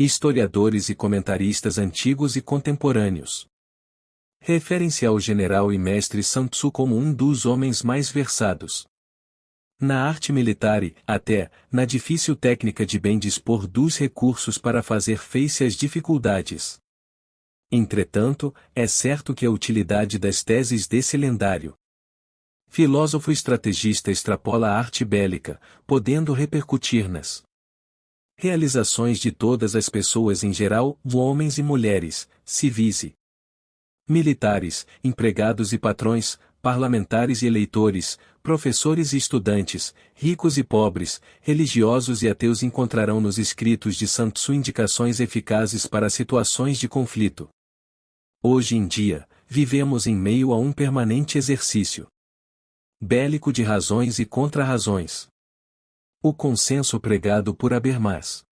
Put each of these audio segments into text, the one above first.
Historiadores e comentaristas antigos e contemporâneos referem-se ao general e mestre Sun Tzu como um dos homens mais versados na arte militar e, até, na difícil técnica de bem dispor dos recursos para fazer face às dificuldades. Entretanto, é certo que a utilidade das teses desse lendário filósofo estrategista extrapola a arte bélica, podendo repercutir nas realizações de todas as pessoas em geral, homens e mulheres, civis e militares, empregados e patrões, parlamentares e eleitores, professores e estudantes, ricos e pobres, religiosos e ateus encontrarão nos escritos de Sun Tzu indicações eficazes para situações de conflito. Hoje em dia, vivemos em meio a um permanente exercício bélico de razões e contra-razões. O consenso pregado por Habermas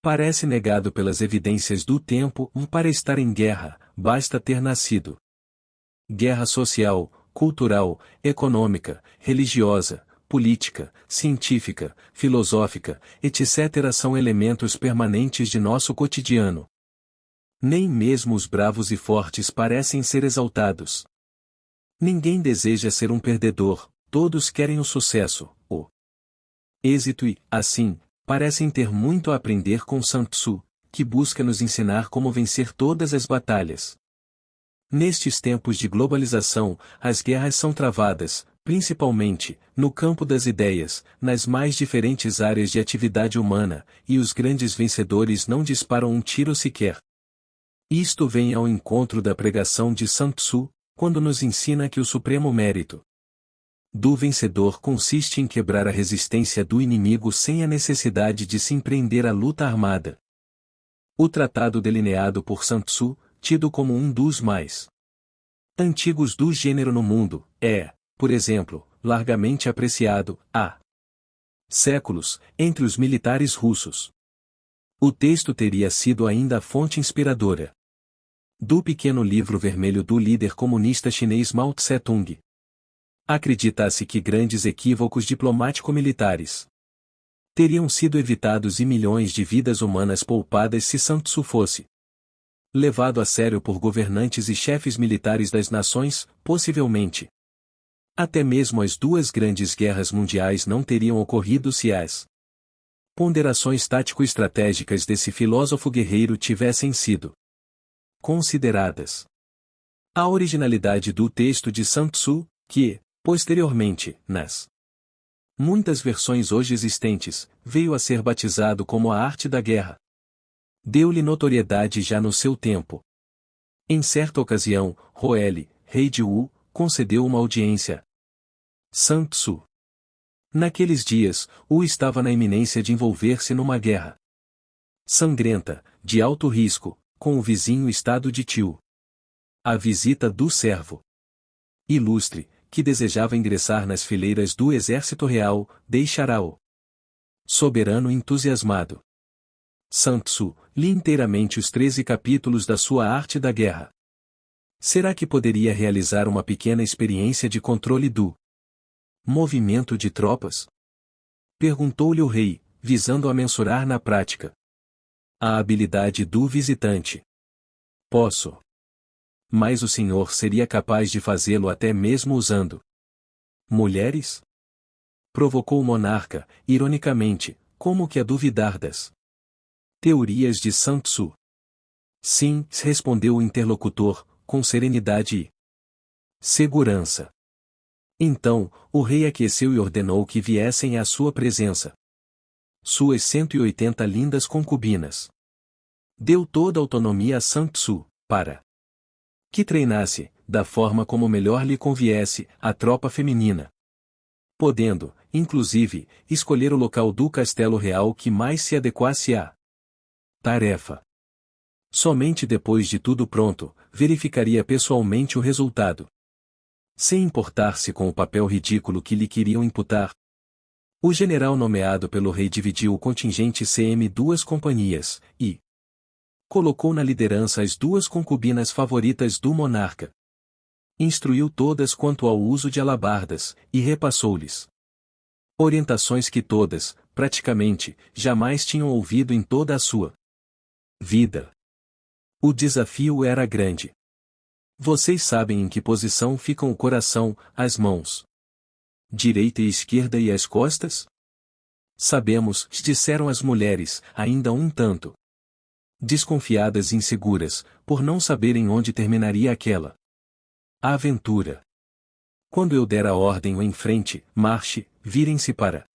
parece negado pelas evidências do tempo. Para estar em guerra, basta ter nascido. Guerra social, cultural, econômica, religiosa, política, científica, filosófica, etc. são elementos permanentes de nosso cotidiano. Nem mesmo os bravos e fortes parecem ser exaltados. Ninguém deseja ser um perdedor, todos querem o sucesso, o êxito e, assim, parecem ter muito a aprender com Sun Tzu, que busca nos ensinar como vencer todas as batalhas. Nestes tempos de globalização, as guerras são travadas, principalmente, no campo das ideias, nas mais diferentes áreas de atividade humana, e os grandes vencedores não disparam um tiro sequer. Isto vem ao encontro da pregação de Sun Tzu, quando nos ensina que o supremo mérito do vencedor consiste em quebrar a resistência do inimigo sem a necessidade de se empreender a luta armada. O tratado delineado por Sun Tzu, tido como um dos mais antigos do gênero no mundo, é, por exemplo, largamente apreciado, há séculos, entre os militares russos. O texto teria sido ainda a fonte inspiradora do pequeno livro vermelho do líder comunista chinês Mao Tse-tung. Acredita-se que grandes equívocos diplomático-militares teriam sido evitados e milhões de vidas humanas poupadas se Sun Tzu fosse levado a sério por governantes e chefes militares das nações, possivelmente. Até mesmo as duas grandes guerras mundiais não teriam ocorrido se as ponderações tático-estratégicas desse filósofo guerreiro tivessem sido consideradas. A originalidade do texto de Sun Tzu, que, posteriormente, nas muitas versões hoje existentes, veio a ser batizado como a arte da guerra, deu-lhe notoriedade já no seu tempo. Em certa ocasião, Roele, rei de Wu, concedeu uma audiência Sun Tzu. Naqueles dias, Wu estava na iminência de envolver-se numa guerra sangrenta, de alto risco, com o vizinho estado de Tiu. A visita do servo ilustre, que desejava ingressar nas fileiras do exército real, deixará o soberano entusiasmado. Sun Tzu, li inteiramente os 13 capítulos da sua Arte da Guerra. Será que poderia realizar uma pequena experiência de controle do movimento de tropas? Perguntou-lhe o rei, visando a mensurar na prática a habilidade do visitante. Posso. Mas o senhor seria capaz de fazê-lo até mesmo usando mulheres? Provocou o monarca, ironicamente, como que a duvidar das teorias de Sun Tzu. Sim, respondeu o interlocutor, com serenidade e segurança. Então, o rei aqueceu e ordenou que viessem à sua presença suas 180 lindas concubinas. Deu toda a autonomia a Sun Tzu, para que treinasse, da forma como melhor lhe conviesse, a tropa feminina. Podendo, inclusive, escolher o local do castelo real que mais se adequasse à tarefa. Somente depois de tudo pronto, verificaria pessoalmente o resultado. Sem importar-se com o papel ridículo que lhe queriam imputar. O general nomeado pelo rei dividiu o contingente em 2 companhias, e colocou na liderança as 2 concubinas favoritas do monarca. Instruiu todas quanto ao uso de alabardas, e repassou-lhes orientações que todas, praticamente, jamais tinham ouvido em toda a sua Vida. O desafio era grande. Vocês sabem em que posição ficam o coração, as mãos direita e esquerda e as costas? Sabemos, disseram as mulheres, ainda um tanto desconfiadas e inseguras, por não saberem onde terminaria aquela aventura. Quando eu der a ordem em frente, marche, virem-se para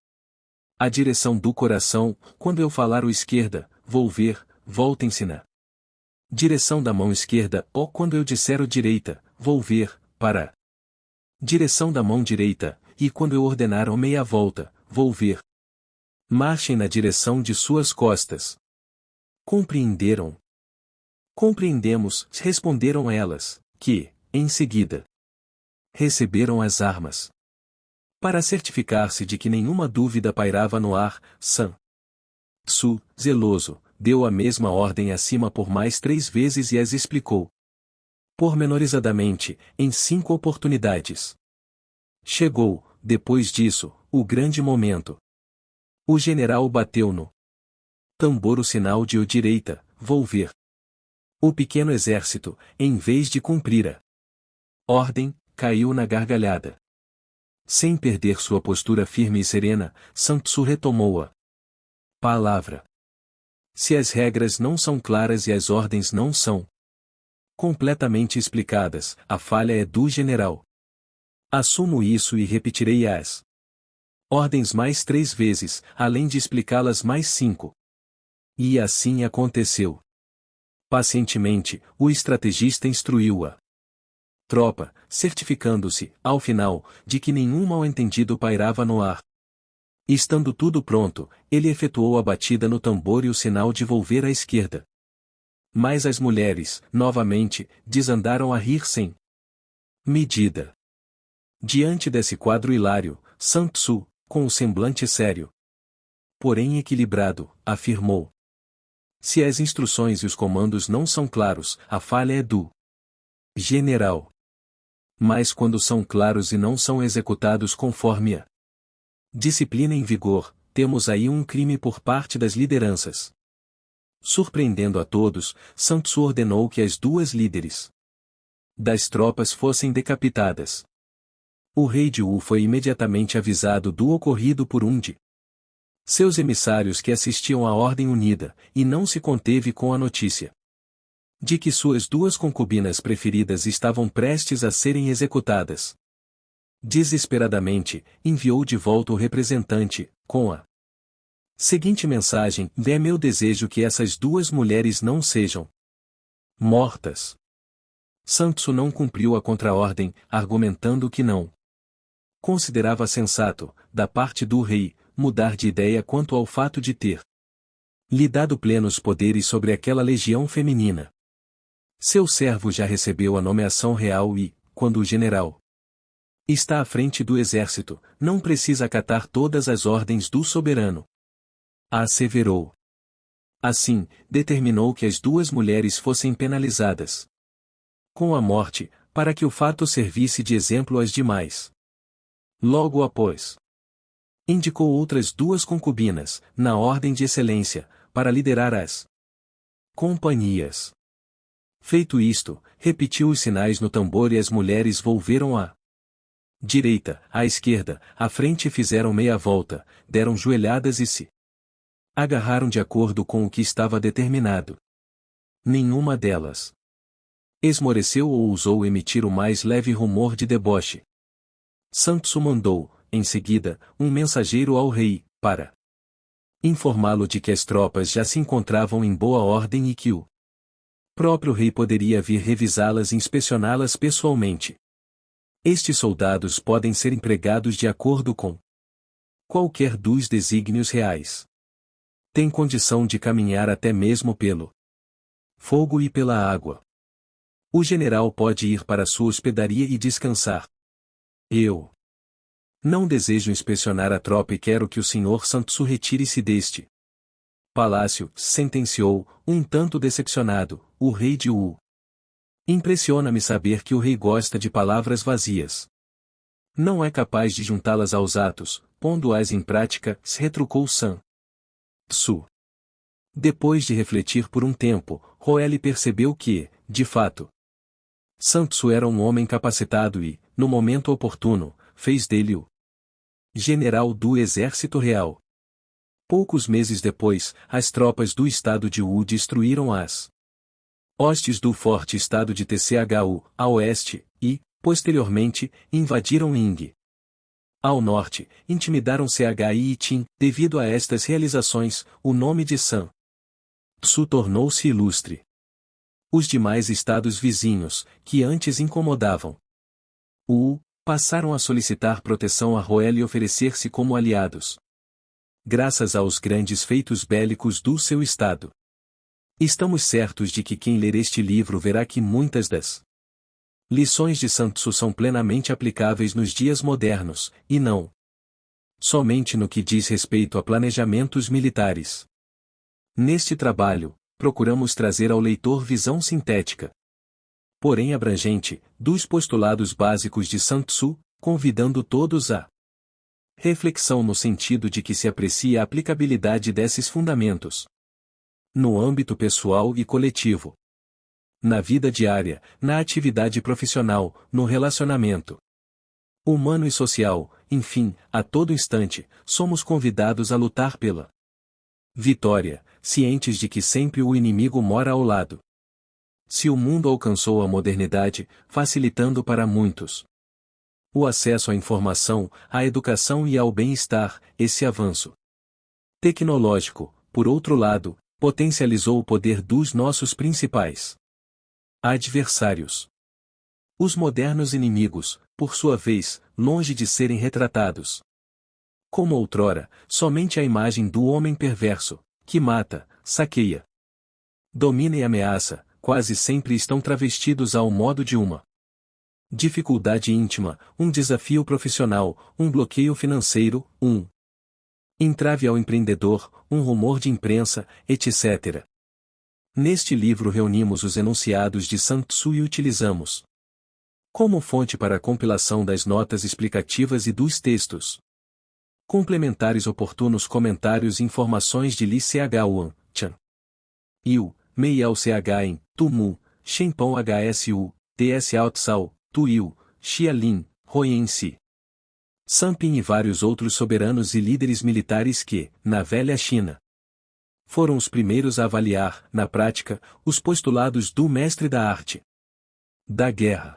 a direção do coração, quando eu falar o esquerda, vou ver, voltem-se na direção da mão esquerda, ou quando eu disser o direita, vou ver, para a direção da mão direita, e quando eu ordenar o meia volta, vou ver. Marchem na direção de suas costas. Compreenderam? Compreendemos, responderam elas, que, em seguida, receberam as armas. Para certificar-se de que nenhuma dúvida pairava no ar, Sun Tzu, zeloso, deu a mesma ordem acima por mais 3 vezes e as explicou pormenorizadamente, em 5 oportunidades. Chegou, depois disso, o grande momento. O general bateu no tambor o sinal de direita, vou ver. O pequeno exército, em vez de cumprir a ordem, caiu na gargalhada. Sem perder sua postura firme e serena, Sun Tzu retomou a palavra. Se as regras não são claras e as ordens não são completamente explicadas, a falha é do general. Assumo isso e repetirei as ordens mais 3 vezes, além de explicá-las mais 5. E assim aconteceu. Pacientemente, o estrategista instruiu a tropa, certificando-se, ao final, de que nenhum mal-entendido pairava no ar. Estando tudo pronto, ele efetuou a batida no tambor e o sinal de volver à esquerda. Mas as mulheres, novamente, desandaram a rir sem medida. Diante desse quadro hilário, Sun Tzu, com o semblante sério, porém equilibrado, afirmou: se as instruções e os comandos não são claros, a falha é do general. Mas quando são claros e não são executados conforme a disciplina em vigor, temos aí um crime por parte das lideranças. Surpreendendo a todos, Sun Tzu ordenou que as 2 líderes das tropas fossem decapitadas. O rei de Wu foi imediatamente avisado do ocorrido por um de seus emissários que assistiam à Ordem Unida, e não se conteve com a notícia de que suas 2 concubinas preferidas estavam prestes a serem executadas. Desesperadamente, enviou de volta o representante, com a seguinte mensagem: é meu desejo que essas 2 mulheres não sejam mortas. Sun Tzu não cumpriu a contraordem, argumentando que não considerava sensato, da parte do rei, mudar de ideia quanto ao fato de ter lhe dado plenos poderes sobre aquela legião feminina. Seu servo já recebeu a nomeação real e, quando o general está à frente do exército, não precisa acatar todas as ordens do soberano. Asseverou. Assim, determinou que as 2 mulheres fossem penalizadas com a morte, para que o fato servisse de exemplo às demais. Logo após, indicou outras 2 concubinas, na ordem de excelência, para liderar as companhias. Feito isto, repetiu os sinais no tambor e as mulheres volveram à direita, à esquerda, à frente e fizeram meia volta, deram joelhadas e se agarraram de acordo com o que estava determinado. Nenhuma delas esmoreceu ou ousou emitir o mais leve rumor de deboche. Sun Tzu mandou, em seguida, um mensageiro ao rei, para informá-lo de que as tropas já se encontravam em boa ordem e que o próprio rei poderia vir revisá-las e inspecioná-las pessoalmente. Estes soldados podem ser empregados de acordo com qualquer dos desígnios reais. Têm condição de caminhar até mesmo pelo fogo e pela água. O general pode ir para sua hospedaria e descansar. Eu não desejo inspecionar a tropa e quero que o senhor Sun Tzu retire-se deste palácio, sentenciou, um tanto decepcionado, o rei de Wu. Impressiona-me saber que o rei gosta de palavras vazias. Não é capaz de juntá-las aos atos, pondo-as em prática, se retrucou Sun Tzu. Depois de refletir por um tempo, Roelle percebeu que, de fato, Sun Tzu era um homem capacitado e, no momento oportuno, fez dele o general do exército real. Poucos meses depois, as tropas do estado de Wu destruíram as hostes do forte estado de Tchu, a oeste, e, posteriormente, invadiram Ying. Ao norte, intimidaram Chi e Qin. Devido a estas realizações, o nome de Sun Tzu tornou-se ilustre. Os demais estados vizinhos, que antes incomodavam Wu, passaram a solicitar proteção a Roelle e oferecer-se como aliados. Graças aos grandes feitos bélicos do seu estado. Estamos certos de que quem ler este livro verá que muitas das lições de Sun Tzu são plenamente aplicáveis nos dias modernos, e não somente no que diz respeito a planejamentos militares. Neste trabalho, procuramos trazer ao leitor visão sintética, porém abrangente, dos postulados básicos de Sun Tzu, convidando todos a reflexão no sentido de que se aprecie a aplicabilidade desses fundamentos no âmbito pessoal e coletivo, na vida diária, na atividade profissional, no relacionamento humano e social, enfim, a todo instante, somos convidados a lutar pela vitória, cientes de que sempre o inimigo mora ao lado. Se o mundo alcançou a modernidade, facilitando para muitos o acesso à informação, à educação e ao bem-estar, esse avanço tecnológico, por outro lado, potencializou o poder dos nossos principais adversários. Os modernos inimigos, por sua vez, longe de serem retratados como outrora, somente a imagem do homem perverso, que mata, saqueia, domina e ameaça, quase sempre estão travestidos ao modo de uma dificuldade íntima, um desafio profissional, um bloqueio financeiro, um entrave ao empreendedor, um rumor de imprensa, etc. Neste livro reunimos os enunciados de Sun Tzu e utilizamos como fonte para a compilação das notas explicativas e dos textos complementares oportunos comentários e informações de Li Chuan, Chan Yu, Mei Ao Ch Tu Mu, Shenpong Hsu, Ts Ao Tsao, Tu Yu, Xia Lin, Huyen Si, Samping e vários outros soberanos e líderes militares que, na velha China, foram os primeiros a avaliar, na prática, os postulados do mestre da arte da guerra.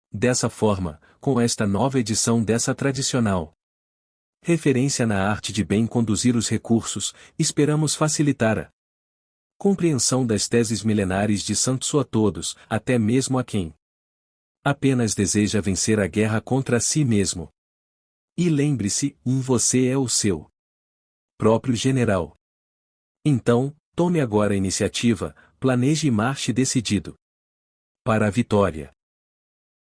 Dessa forma, com esta nova edição dessa tradicional referência na arte de bem conduzir os recursos, esperamos facilitar a compreensão das teses milenares de Sun Tzu a todos, até mesmo a quem apenas deseja vencer a guerra contra si mesmo. E lembre-se, você é o seu próprio general. Então, tome agora a iniciativa, planeje e marche decidido para a vitória.